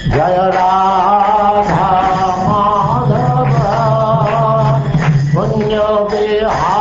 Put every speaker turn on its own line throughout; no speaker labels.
Jaya Radha Madhava Punya Bihari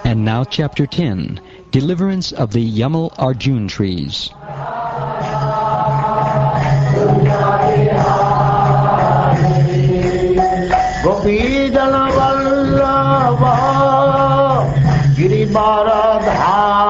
And now Chapter 10, Deliverance of the Yamal Arjun Trees.
Gopijana Vallabha Girivaradhari.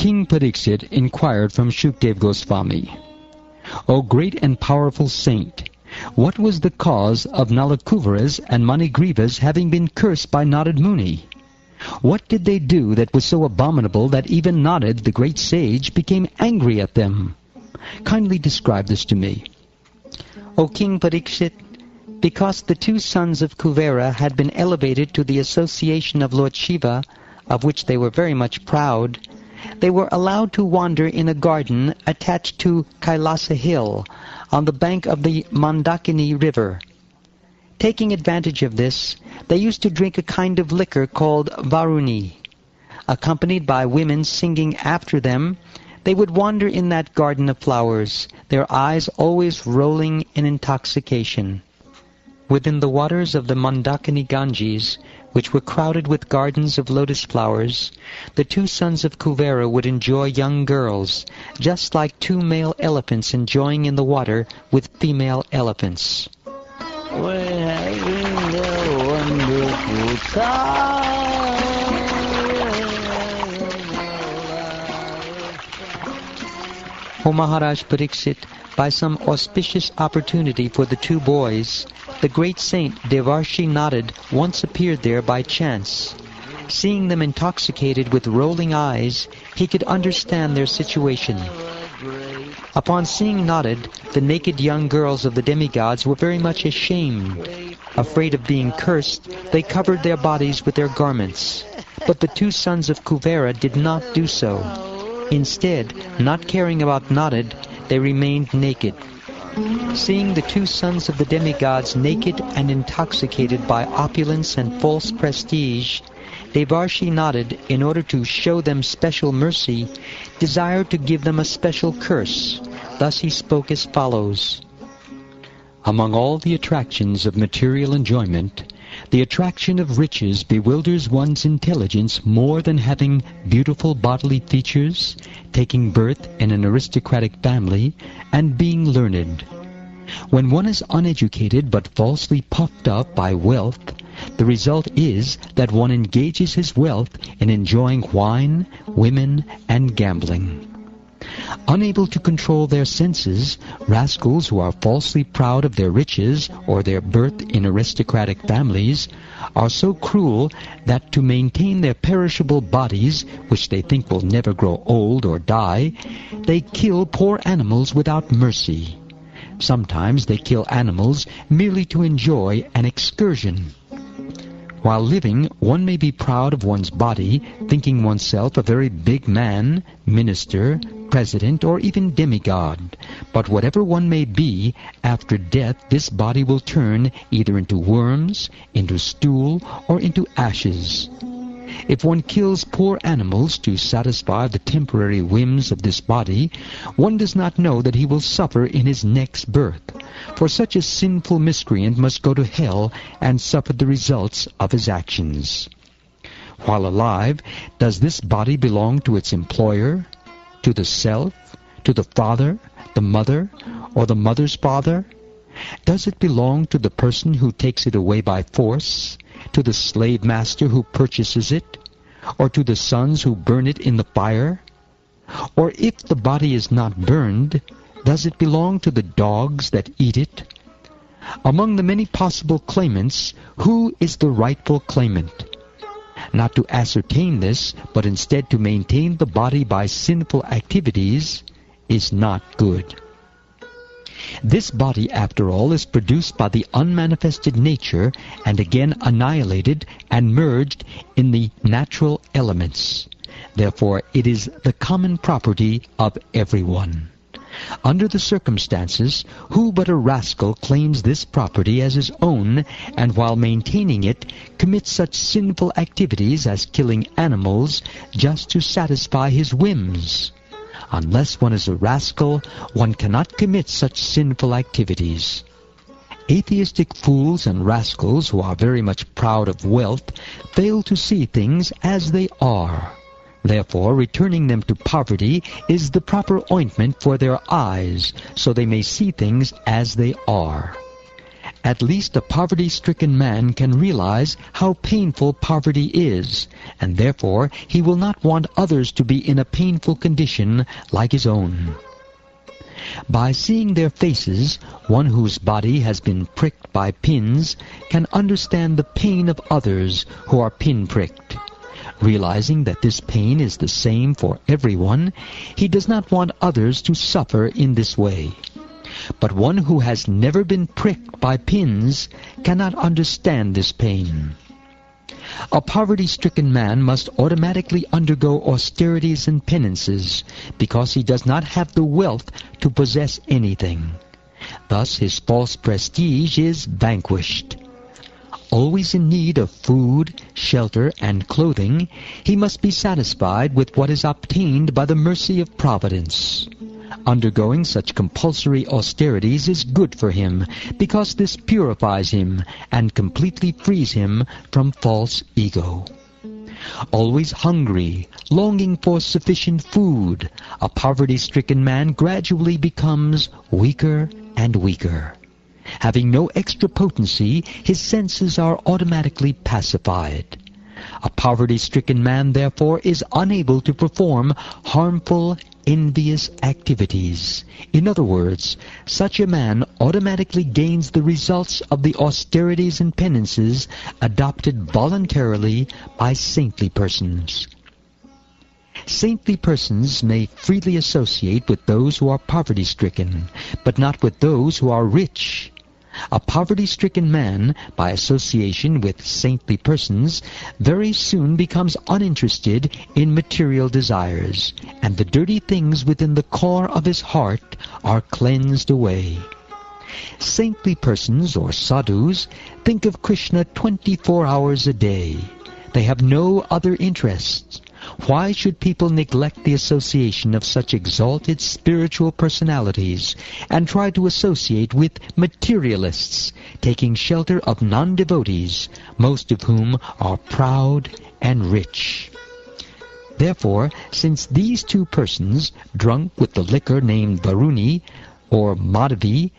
King Pariksit inquired from Shukdev Goswami, O great and powerful saint, what was the cause of Nalakuvaras and Manigrivas having been cursed by Narad Muni? What did they do that was so abominable that even Narad, the great sage, became angry at them? Kindly describe this to me.
O King Pariksit, because the two sons of Kuvera had been elevated to the association of Lord Shiva, of which they were very much proud, they were allowed to wander in a garden attached to Kailasa hill, on the bank of the Mandakini river. Taking advantage of this, they used to drink a kind of liquor called Varuni. Accompanied by women singing after them, they would wander in that garden of flowers, their eyes always rolling in intoxication. Within the waters of the Mandakini Ganges, which were crowded with gardens of lotus flowers, the two sons of Kuvera would enjoy young girls, just like two male elephants enjoying in the water with female elephants.
We're having a wonderful time.
O Maharaj Pariksit, by some auspicious opportunity for the two boys, the great saint Devarshi Narad once appeared there by chance. Seeing them intoxicated with rolling eyes, he could understand their situation. Upon seeing Narad, the naked young girls of the demigods were very much ashamed. Afraid of being cursed, they covered their bodies with their garments. But the two sons of Kuvera did not do so. Instead, not caring about Narad, they remained naked. Seeing the two sons of the demigods naked and intoxicated by opulence and false prestige, Devarshi Narad, in order to show them special mercy, desired to give them a special curse. Thus he spoke as follows.
Among all the attractions of material enjoyment, the attraction of riches bewilders one's intelligence more than having beautiful bodily features, taking birth in an aristocratic family, and being learned. When one is uneducated but falsely puffed up by wealth, the result is that one engages his wealth in enjoying wine, women, and gambling. Unable to control their senses, rascals who are falsely proud of their riches or their birth in aristocratic families are so cruel that to maintain their perishable bodies, which they think will never grow old or die, they kill poor animals without mercy. Sometimes they kill animals merely to enjoy an excursion. While living, one may be proud of one's body, thinking oneself a very big man, minister, president, or even demigod. But whatever one may be, after death this body will turn either into worms, into stool, or into ashes. If one kills poor animals to satisfy the temporary whims of this body, one does not know that he will suffer in his next birth. For such a sinful miscreant must go to hell and suffer the results of his actions. While alive, does this body belong to its employer, to the self, to the father, the mother, or the mother's father? Does it belong to the person who takes it away by force, to the slave master who purchases it, or to the sons who burn it in the fire? Or if the body is not burned, does it belong to the dogs that eat it? Among the many possible claimants, who is the rightful claimant? Not to ascertain this, but instead to maintain the body by sinful activities, is not good. This body, after all, is produced by the unmanifested nature and again annihilated and merged in the natural elements. Therefore, it is the common property of everyone. Under the circumstances, who but a rascal claims this property as his own, and while maintaining it, commits such sinful activities as killing animals just to satisfy his whims? Unless one is a rascal, one cannot commit such sinful activities. Atheistic fools and rascals who are very much proud of wealth fail to see things as they are. Therefore, returning them to poverty is the proper ointment for their eyes, so they may see things as they are. At least a poverty-stricken man can realize how painful poverty is, and therefore he will not want others to be in a painful condition like his own. By seeing their faces, one whose body has been pricked by pins can understand the pain of others who are pin-pricked. Realizing that this pain is the same for everyone, he does not want others to suffer in this way. But one who has never been pricked by pins cannot understand this pain. A poverty-stricken man must automatically undergo austerities and penances because he does not have the wealth to possess anything. Thus his false prestige is vanquished. Always in need of food, shelter, and clothing, he must be satisfied with what is obtained by the mercy of Providence. Undergoing such compulsory austerities is good for him, because this purifies him and completely frees him from false ego. Always hungry, longing for sufficient food, a poverty-stricken man gradually becomes weaker and weaker. Having no extra potency, his senses are automatically pacified. A poverty-stricken man, therefore, is unable to perform harmful, envious activities. In other words, such a man automatically gains the results of the austerities and penances adopted voluntarily by saintly persons. Saintly persons may freely associate with those who are poverty-stricken, but not with those who are rich. A poverty-stricken man, by association with saintly persons, very soon becomes uninterested in material desires, and the dirty things within the core of his heart are cleansed away. Saintly persons, or sadhus, think of Krishna 24 hours a day. They have no other interests. Why should people neglect the association of such exalted spiritual personalities and try to associate with materialists, taking shelter of non-devotees, most of whom are proud and rich? Therefore, since these two persons, drunk with the liquor named Varuni or Madhavi,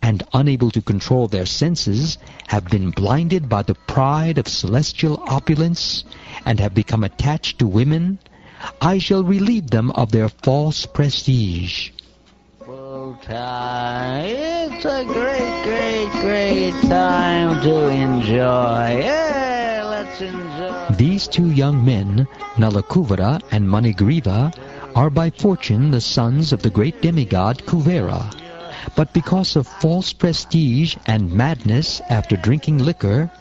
and unable to control their senses, have been blinded by the pride of celestial opulence, and have become attached to women, I shall relieve them of their false prestige.
Full time. It's a great time to enjoy. Yeah, let's enjoy.
These two young men, Nalakuvara and Manigriva, are by fortune the sons of the great demigod Kuvera. But because of false prestige and madness after drinking liquor,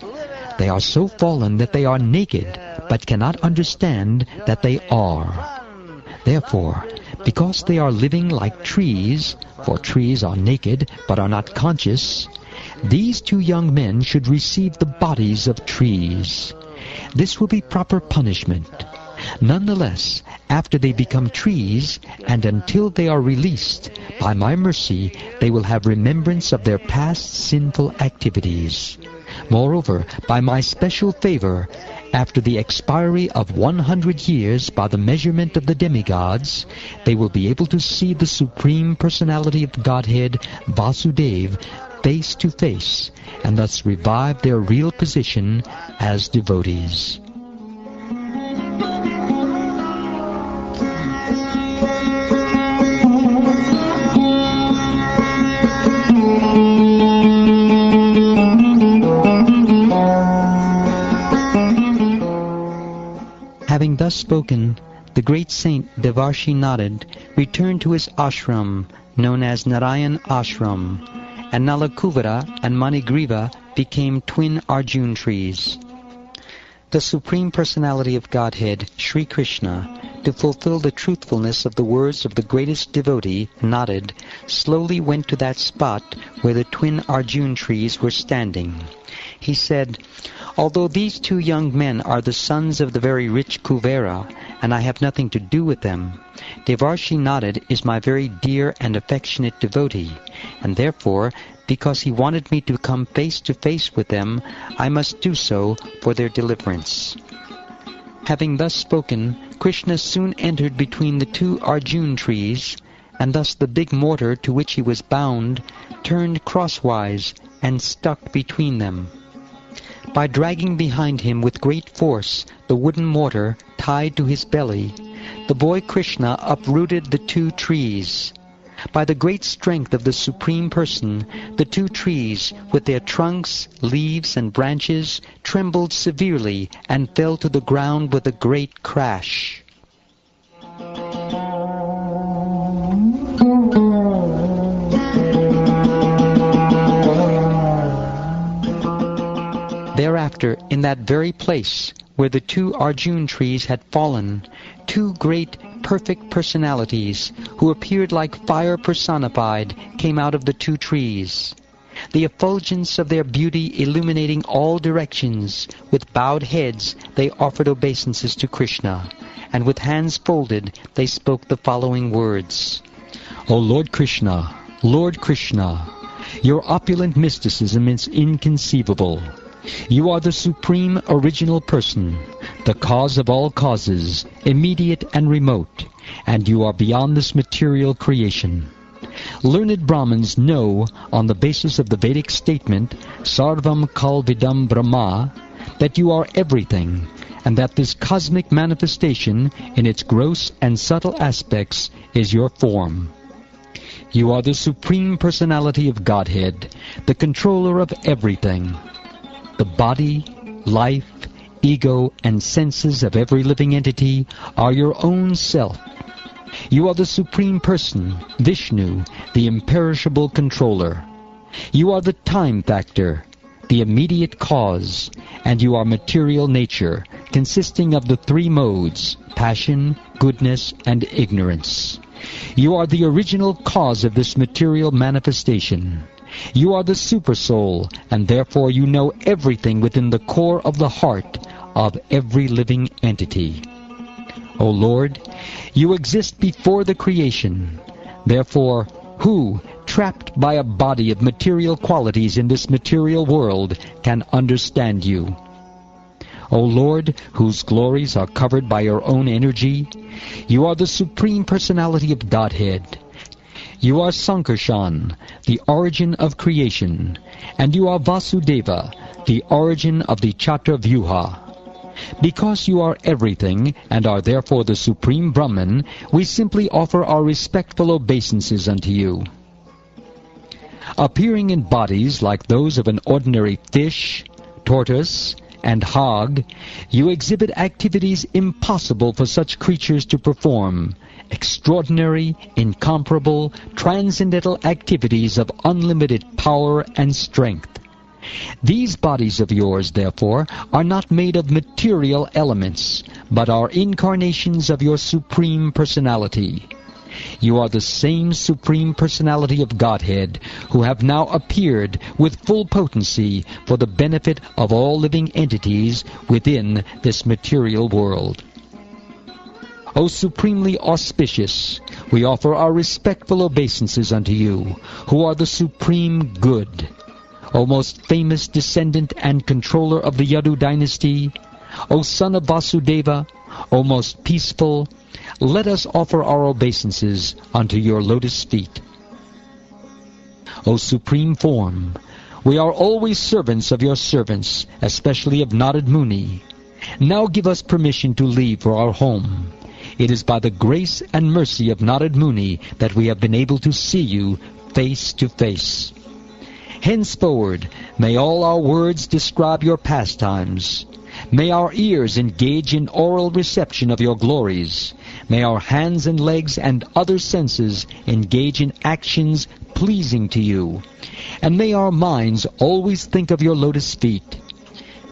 they are so fallen that they are naked, but cannot understand that they are. Therefore, because they are living like trees, for trees are naked but are not conscious, these two young men should receive the bodies of trees. This will be proper punishment. Nonetheless, after they become trees, and until they are released, by my mercy they will have remembrance of their past sinful activities. Moreover, by my special favor, after the expiry of 100 years by the measurement of the demigods, they will be able to see the Supreme Personality of Godhead, Vasudeva, face to face, and thus revive their real position as devotees.
spoken, the great saint Devarshi Narad returned to his ashram, known as Narayan Ashram, and Nalakuvara and Manigriva became twin Arjun trees. The Supreme Personality of Godhead, Sri Krishna, to fulfill the truthfulness of the words of the greatest devotee, Narad, slowly went to that spot where the twin Arjun trees were standing. He said, "Although these two young men are the sons of the very rich Kuvera, and I have nothing to do with them, Devarshi Narad is my very dear and affectionate devotee, and therefore, because he wanted me to come face to face with them, I must do so for their deliverance." Having thus spoken, Krishna soon entered between the two Arjun trees, and thus the big mortar to which he was bound turned crosswise and stuck between them. By dragging behind him with great force the wooden mortar tied to his belly, the boy Krishna uprooted the two trees. By the great strength of the Supreme Person, the two trees, with their trunks, leaves, and branches, trembled severely and fell to the ground with a great crash. Thereafter, in that very place where the two Arjun trees had fallen, two great perfect personalities, who appeared like fire personified, came out of the two trees. The effulgence of their beauty illuminating all directions, with bowed heads they offered obeisances to Krishna, and with hands folded they spoke the following words.
O Lord Krishna, your opulent mysticism is inconceivable. You are the Supreme Original Person, the cause of all causes, immediate and remote, and you are beyond this material creation. Learned Brahmins know, on the basis of the Vedic statement, Sarvam Kalvidam Brahma, that you are everything, and that this cosmic manifestation, in its gross and subtle aspects, is your form. You are the Supreme Personality of Godhead, the controller of everything. The body, life, ego, and senses of every living entity are your own self. You are the Supreme Person, Vishnu, the imperishable controller. You are the time factor, the immediate cause, and you are material nature, consisting of the three modes, passion, goodness, and ignorance. You are the original cause of this material manifestation. You are the Supersoul, and therefore you know everything within the core of the heart of every living entity. O Lord, you exist before the creation. Therefore, who, trapped by a body of material qualities in this material world, can understand you? O Lord, whose glories are covered by your own energy, you are the Supreme Personality of Godhead. You are Sankarshan, the origin of creation, and you are Vasudeva, the origin of the Chaturvyuha. Because you are everything, and are therefore the Supreme Brahman, we simply offer our respectful obeisances unto you. Appearing in bodies like those of an ordinary fish, tortoise, and hog, you exhibit activities impossible for such creatures to perform, extraordinary, incomparable, transcendental activities of unlimited power and strength. These bodies of yours, therefore, are not made of material elements, but are incarnations of your Supreme Personality. You are the same Supreme Personality of Godhead, who have now appeared with full potency for the benefit of all living entities within this material world. O supremely auspicious, we offer our respectful obeisances unto you, who are the Supreme Good. O most famous descendant and controller of the Yadu dynasty, O son of Vasudeva, O most peaceful, let us offer our obeisances unto your lotus feet. O Supreme Form, we are always servants of your servants, especially of Narad Muni. Now give us permission to leave for our home. It is by the grace and mercy of Narad Muni that we have been able to see you face to face. Henceforward, may all our words describe your pastimes. May our ears engage in oral reception of your glories. May our hands and legs and other senses engage in actions pleasing to you. And may our minds always think of your lotus feet.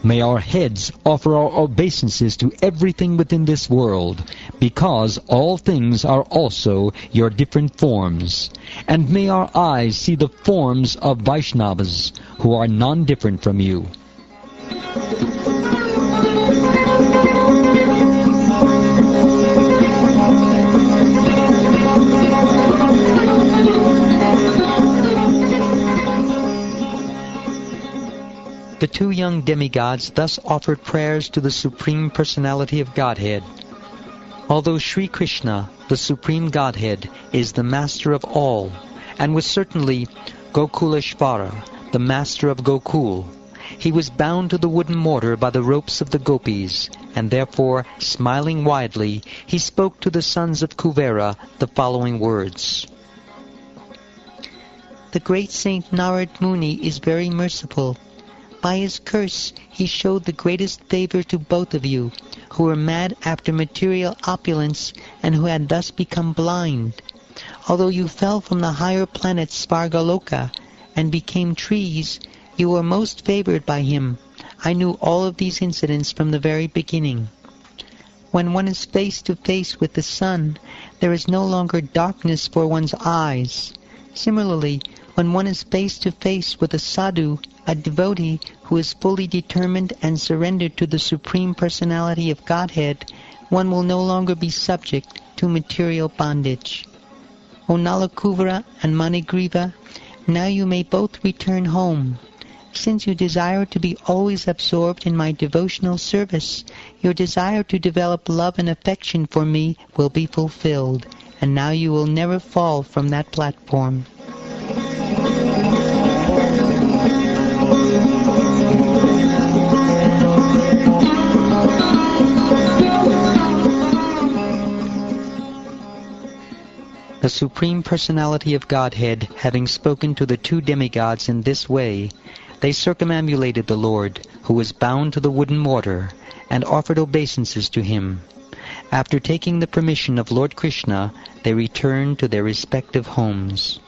May our heads offer our obeisances to everything within this world, because all things are also your different forms. And may our eyes see the forms of Vaishnavas, who are non-different from you.
The two young demigods thus offered prayers to the Supreme Personality of Godhead. Although Sri Krishna, the Supreme Godhead, is the master of all, and was certainly Gokuleshvara, the master of Gokul, he was bound to the wooden mortar by the ropes of the gopis, and therefore, smiling widely, he spoke to the sons of Kuvera the following words.
The great saint Narad Muni is very merciful. By his curse, he showed the greatest favor to both of you, who were mad after material opulence and who had thus become blind. Although you fell from the higher planet Svargaloka and became trees, you were most favored by him. I knew all of these incidents from the very beginning. When one is face to face with the sun, there is no longer darkness for one's eyes. Similarly, when one is face to face with a sadhu, a devotee who is fully determined and surrendered to the Supreme Personality of Godhead, one will no longer be subject to material bondage. O Nalakuvara and Manigriva, now you may both return home. Since you desire to be always absorbed in my devotional service, your desire to develop love and affection for me will be fulfilled, and now you will never fall from that platform. The Supreme Personality of Godhead, having spoken to the two demigods in this way, they circumambulated the Lord, who was bound to the wooden mortar, and offered obeisances to him. After taking the permission of Lord Krishna, they returned to their respective homes.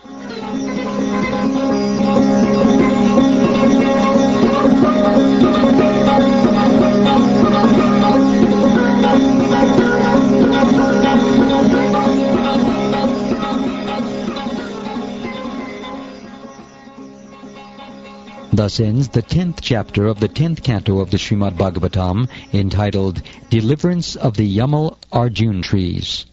Thus ends the 10th chapter of the 10th canto of the Srimad Bhagavatam, entitled Deliverance of the Yamal Arjun Trees.